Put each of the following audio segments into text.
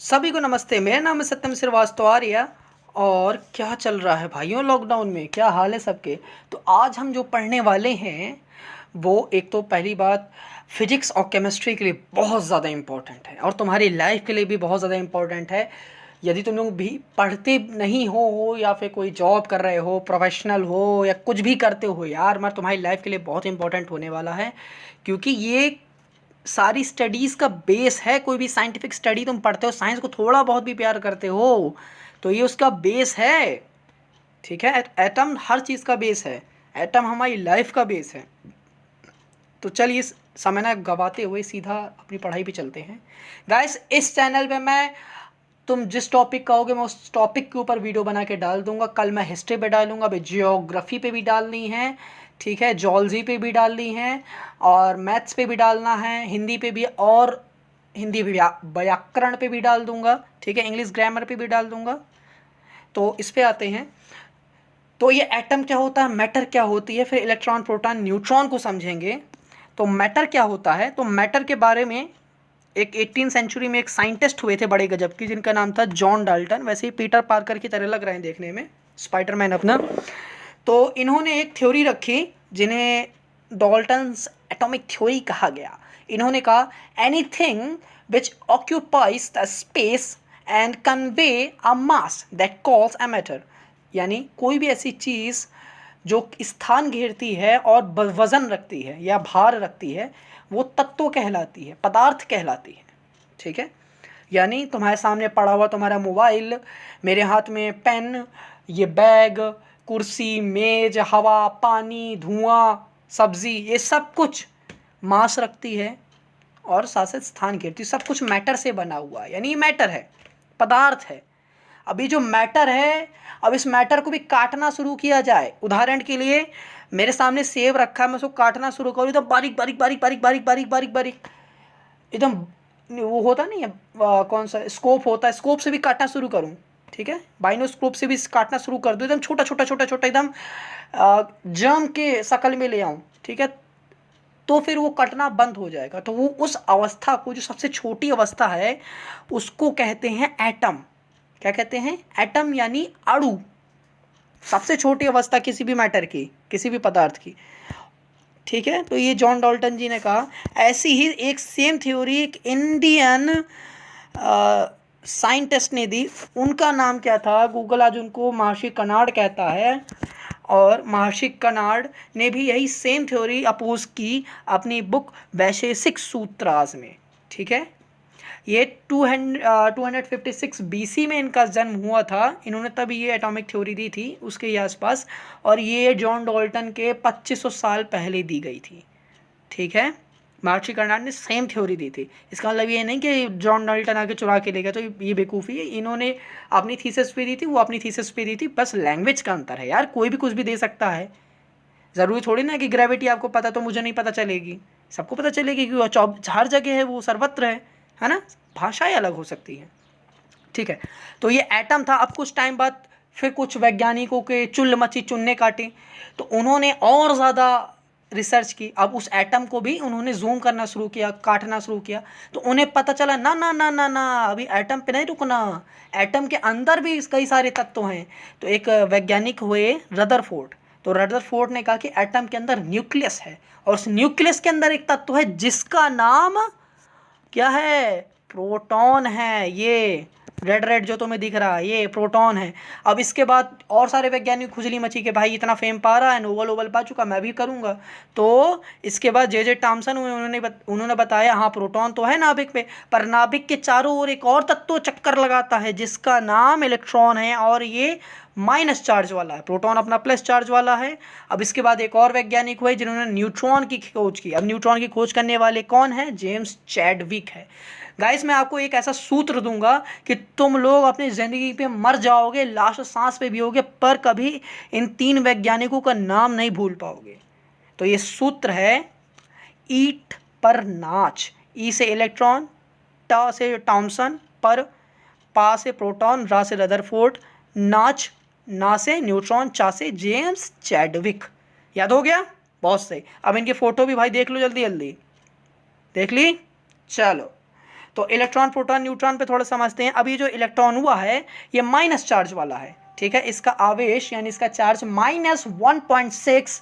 सभी को नमस्ते। मेरा नाम है सत्यम श्रीवास्तव आर्य। और क्या चल रहा है भाइयों लॉकडाउन में, क्या हाल है सबके। तो आज हम जो पढ़ने वाले हैं वो एक तो पहली बात फिजिक्स और केमिस्ट्री के लिए बहुत ज़्यादा इम्पोर्टेंट है और तुम्हारी लाइफ के लिए भी बहुत ज़्यादा इम्पोर्टेंट है। यदि तुम लोग भी पढ़ते नहीं हो या फिर कोई जॉब कर रहे हो, प्रोफेशनल हो या कुछ भी करते हो यार, मैं तुम्हारी लाइफ के लिए बहुत इंपॉर्टेंट होने वाला है। क्योंकि ये सारी स्टडीज़ का बेस है। कोई भी साइंटिफिक स्टडी तुम पढ़ते हो, साइंस को थोड़ा बहुत भी प्यार करते हो तो ये उसका बेस है। ठीक है, एटम हर चीज़ का बेस है। एटम हमारी लाइफ का बेस है। तो चलिए समय ना गवाते हुए सीधा अपनी पढ़ाई पे चलते हैं। गाइस, इस चैनल पे मैं तुम जिस टॉपिक कहोगे मैं उस टॉपिक के ऊपर वीडियो बना के डाल दूंगा। कल मैं हिस्ट्री पे डालूंगा, अभी जियोग्राफी पे भी डालनी है, ठीक है, जॉलजी पे भी डालनी है और मैथ्स पे भी डालना है, हिंदी पे भी, और हिंदी व्याकरण पे भी डाल दूंगा, ठीक है, इंग्लिश ग्रामर पे भी डाल दूंगा। तो इस पे आते हैं। तो ये एटम क्या होता है, मैटर क्या होती है, फिर इलेक्ट्रॉन प्रोटॉन न्यूट्रॉन को समझेंगे। तो मैटर क्या होता है, तो मैटर के बारे में एक 18 सेंचुरी में एक साइंटिस्ट हुए थे बड़े गजब की, जिनका नाम था जॉन डाल्टन। वैसे ही पीटर पार्कर की तरह लग रहे हैं देखने में, स्पाइडरमैन अपना। तो इन्होंने एक थ्योरी रखी जिन्हें डाल्टन्स एटॉमिक थ्योरी कहा गया। इन्होंने कहा anything which occupies the space and convey a mass that calls a matter. यानी कोई भी ऐसी चीज़ जो स्थान घेरती है और वजन रखती है या भार रखती है, वो तत्व कहलाती है, पदार्थ कहलाती है। ठीक है, यानी तुम्हारे सामने पड़ा हुआ तुम्हारा मोबाइल, मेरे हाथ में पेन, ये बैग, कुर्सी, मेज, हवा, पानी, धुआं, सब्जी, ये सब कुछ मास रखती है और साथ साथ स्थान घेरती है। सब कुछ मैटर से बना हुआ है, यानी ये मैटर है, पदार्थ है। अभी जो मैटर है, अब इस मैटर को भी काटना शुरू किया जाए। उदाहरण के लिए मेरे सामने सेब रखा है, मैं उसको काटना शुरू करूँ तो बारीक बारीक बारीक बारीक बारीक बारीक बारीक बारीक एकदम, वो होता नहीं है कौन सा स्कोप होता है, स्कोप से भी काटना शुरू करूँ, ठीक है, बाइनोस्कोप से भी काटना शुरू कर दूँ, एकदम छोटा छोटा छोटा छोटा एकदम जर्म के शकल में ले आऊँ, ठीक है, तो फिर वो कटना बंद हो जाएगा। तो वो उस अवस्था को, जो सबसे छोटी अवस्था है, उसको कहते हैं एटम। क्या कहते हैं? एटम, यानी अणु। सबसे छोटी अवस्था किसी भी मैटर की, किसी भी पदार्थ की। ठीक है, तो ये जॉन डाल्टन जी ने कहा। ऐसी ही एक सेम थ्योरी एक इंडियन साइंटिस्ट ने दी। उनका नाम क्या था? गूगल आज उनको महर्षि कर्नाड कहता है। और महर्षि कर्नाड ने भी यही सेम थ्योरी अपोज की अपनी बुक वैशेषिक सूत्रास में। ठीक है, ये 256 BC में इनका जन्म हुआ था। इन्होंने तब ये एटॉमिक थ्योरी दी थी उसके ही आसपास, और ये जॉन डाल्टन के 2500 साल पहले दी गई थी। ठीक है, महर्षि कर्नाड ने सेम थ्योरी दी थी। इसका मतलब ये नहीं कि जॉन डाल्टन आके चुरा के ले गया, तो ये बेवकूफ़ी है। इन्होंने अपनी थीसिस पे दी थी, वो अपनी थीसिस पे दी थी, बस लैंग्वेज का अंतर है यार। कोई भी कुछ भी दे सकता है। ज़रूरी थोड़ी ना कि ग्रेविटी आपको पता तो मुझे नहीं पता चलेगी, सबको पता चलेगी कि वो हर जगह है, वो सर्वत्र है ना। भाषाएं अलग हो सकती हैं। ठीक है, तो ये एटम था। अब कुछ टाइम बाद फिर कुछ वैज्ञानिकों के चुल्ल मची चुन्ने काटे, तो उन्होंने और ज़्यादा रिसर्च की। अब उस एटम को भी उन्होंने जूम करना शुरू किया, काटना शुरू किया, तो उन्हें पता चला ना ना ना ना ना, अभी एटम पे नहीं रुकना, एटम के अंदर भी कई सारे तत्व हैं। तो एक वैज्ञानिक हुए रदरफोर्ड। तो रदरफोर्ड ने कहा कि एटम के अंदर न्यूक्लियस है, और उस न्यूक्लियस के अंदर एक तत्व है जिसका नाम क्या है? प्रोटॉन है। ये रेड रेड जो तुम्हें दिख रहा है, ये प्रोटॉन है। अब इसके बाद और सारे वैज्ञानिक खुजली मची कि भाई इतना फेम पा रहा है, नोबल वोबल पा चुका, मैं भी करूँगा। तो इसके बाद जे टॉमसन हुए, उन्होंने बताया हाँ प्रोटॉन तो है नाभिक पे, पर नाभिक के चारों ओर एक और तत्व चक्कर लगाता है जिसका नाम इलेक्ट्रॉन है, और ये माइनस चार्ज वाला है, प्रोटॉन अपना प्लस चार्ज वाला है। अब इसके बाद एक और वैज्ञानिक हुए जिन्होंने न्यूट्रॉन की खोज की। अब न्यूट्रॉन की खोज करने वाले कौन है? जेम्स चैडविक है। गाइस, मैं आपको एक ऐसा सूत्र दूंगा कि तुम लोग अपनी ज़िंदगी पे मर जाओगे, लास्ट सांस पे भी होगे, पर कभी इन तीन वैज्ञानिकों का नाम नहीं भूल पाओगे। तो ये सूत्र है ईट पर नाच। ई से इलेक्ट्रॉन, ट से टॉमसन, पर पा से प्रोटॉन, रा से रदरफोर्ड, नाच ना से न्यूट्रॉन, चा से जेम्स चैडविक। याद हो गया? बहुत सही। अब इनके फोटो भी भाई देख लो, जल्दी जल्दी देख ली। चलो, तो इलेक्ट्रॉन प्रोटॉन न्यूट्रॉन पे थोड़ा समझते हैं। अभी जो इलेक्ट्रॉन हुआ है ये माइनस चार्ज वाला है, ठीक है। इसका आवेश यानी इसका चार्ज -1.6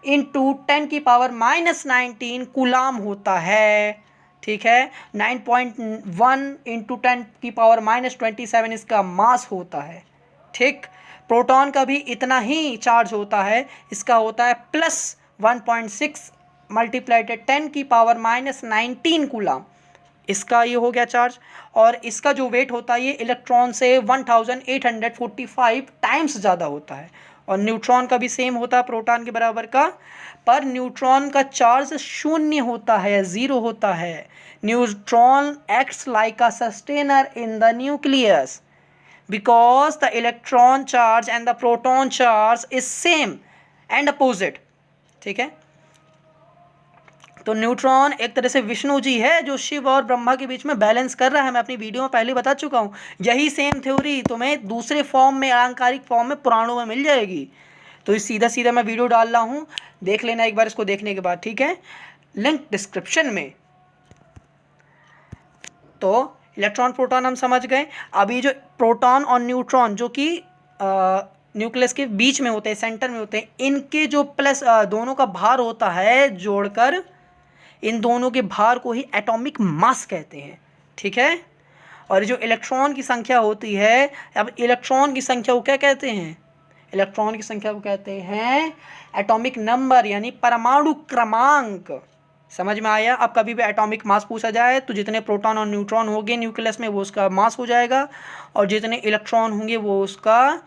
इंटू 10⁻⁻19 कूलाम होता है, ठीक है। 9.1 इंटू 10⁻⁻27 इसका मास होता है, ठीक। प्रोटॉन का भी इतना ही चार्ज होता है, इसका होता है +1.6 मल्टीप्लाइड 10⁻⁻19 कूलाम, इसका ये हो गया चार्ज। और इसका जो वेट होता है ये इलेक्ट्रॉन से 1845 टाइम्स ज़्यादा होता है। और न्यूट्रॉन का भी सेम होता है प्रोटॉन के बराबर का, पर न्यूट्रॉन का चार्ज शून्य होता है, ज़ीरो होता है। Neutron acts like a sustainer in the nucleus because the electron charge and the proton charge is same and opposite, ठीक है। तो न्यूट्रॉन एक तरह से विष्णु जी है जो शिव और ब्रह्मा के बीच में बैलेंस कर रहा है। मैं अपनी वीडियो में पहले बता चुका हूँ। यही सेम थ्योरी तुम्हें दूसरे फॉर्म में, अलंकारिक फॉर्म में, पुराणों में मिल जाएगी। तो इस सीधा सीधा मैं वीडियो डाल रहा हूँ, देख लेना एक बार इसको देखने के बाद, ठीक है। लिंक डिस्क्रिप्शन में। तो इलेक्ट्रॉन प्रोटॉन हम समझ गए। अभी जो प्रोटॉन और न्यूट्रॉन जो कि न्यूक्लियस के बीच में होते हैं, सेंटर में होते हैं, इनके जो प्लस दोनों का भार होता है जोड़कर, इन दोनों के भार को ही एटॉमिक मास कहते हैं, ठीक है। और जो इलेक्ट्रॉन की संख्या होती है, अब इलेक्ट्रॉन की संख्या को क्या कहते हैं? इलेक्ट्रॉन की संख्या को कहते हैं एटॉमिक नंबर, यानी परमाणु क्रमांक। समझ में आया? अब कभी भी एटॉमिक मास पूछा जाए तो जितने प्रोटॉन और न्यूट्रॉन होंगे न्यूक्लियस में वो उसका मास हो जाएगा, और जितने इलेक्ट्रॉन होंगे वो उसका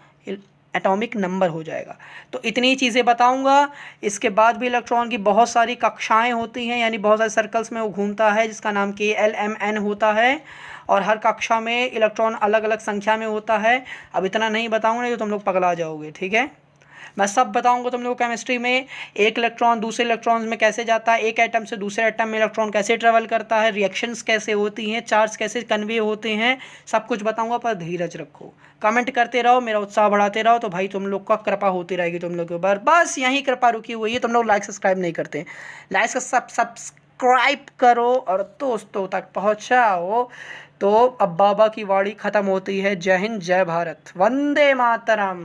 एटॉमिक नंबर हो जाएगा। तो इतनी चीज़ें बताऊंगा। इसके बाद भी इलेक्ट्रॉन की बहुत सारी कक्षाएं होती हैं, यानी बहुत सारे सर्कल्स में वो घूमता है, जिसका नाम KLMN होता है। और हर कक्षा में इलेक्ट्रॉन अलग अलग संख्या में होता है। अब इतना नहीं बताऊंगा नहीं तो तुम लोग पगला जाओगे, ठीक है। मैं सब बताऊंगा तुम लोग केमिस्ट्री में। एक इलेक्ट्रॉन दूसरे इलेक्ट्रॉन में कैसे जाता है, एक एटम से दूसरे एटम में इलेक्ट्रॉन कैसे ट्रेवल करता है, रिएक्शंस कैसे होती हैं, चार्ज कैसे कन्वे होते हैं, सब कुछ बताऊंगा। पर धीरज रखो, कमेंट करते रहो, मेरा उत्साह बढ़ाते रहो, तो भाई तुम लोग का कृपा होती रहेगी तुम लोग के ऊपर। बस यहीं कृपा रुकी हुई है। तुम लोग लाइक सब्सक्राइब नहीं करते, लाइक सब्सक्राइब करो और दोस्तों तक पहुँचाओ। तो अब बाबा की वाणी खत्म होती है। जय हिंद, जय भारत, वंदे मातरम।